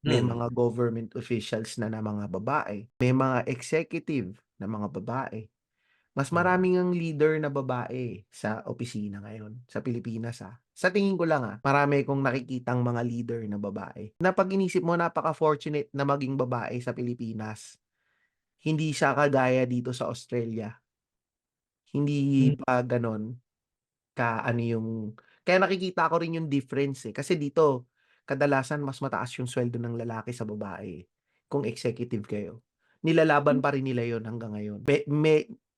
May Mm. mga government officials na mga babae, may mga executive na mga babae. Mas Oo. marami ngang leader na babae sa opisina ngayon sa Pilipinas, Sa tingin ko lang, marami akong nakikitang mga leader na babae, na 'pag inisip mo napaka-fortunate na maging babae sa Pilipinas. Hindi siya kagaya dito sa Australia, hindi Hmm. pa gano'n ka-ano yung kaya nakikita ko rin yung difference, kasi dito kadalasan mas mataas yung suweldo ng lalaki sa babae, kung executive kayo. Nilalaban pa rin nila yon hanggang ngayon.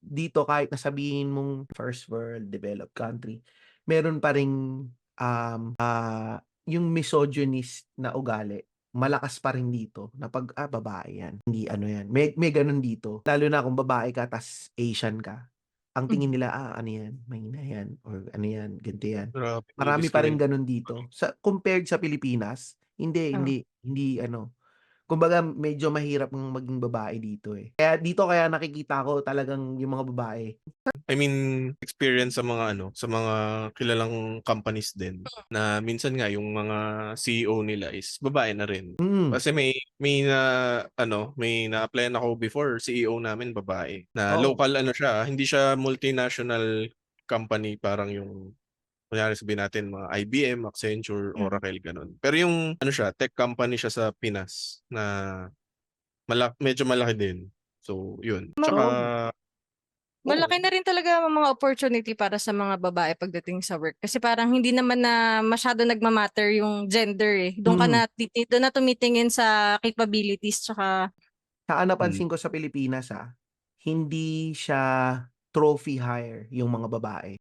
Dito kahit na sabihin mong first world, developed country, meron pa ring, yung misogynist na ugali, malakas pa rin dito na 'pag, babae yan, hindi ano yan, may gano'n dito. Lalo na kung babae ka ta's Asian ka, ang Hmm. tingin nila, ano yan, mahina yan or ano yan, ganito yan. Grabe, Marami pa ring di-discriminate. gano'n dito. Compared sa Pilipinas, hindi Oo. hindi hindi ano, kumbaga medyo mahirap ngang maging babae dito, Kaya nakikita ko talagang yung mga babae. I mean, experience sa mga ano, sa mga kilalang companies din na minsan nga yung mga CEO nila is babae na rin. Mm, Kasi may may na-applyan ako before, CEO namin babae, na oo, local ano siya, hindi siya multinational company parang yung kunyari sabihin natin mga IBM, Accenture, mm. Oracle, gano'n. Pero yung ano siya, tech company siya sa Pinas na medyo malaki din. So, yun. Tsaka Oo, oo. oo. Malaki na rin talaga ang mga opportunity para sa mga babae pagdating sa work. Kasi parang hindi naman na masyado nagma-matter yung gender, eh. Mm. Dun na tumitingin sa capabilities tsaka Tsaka Hmm. napansin ko sa Pilipinas, hindi siya trophy hire yung mga babae.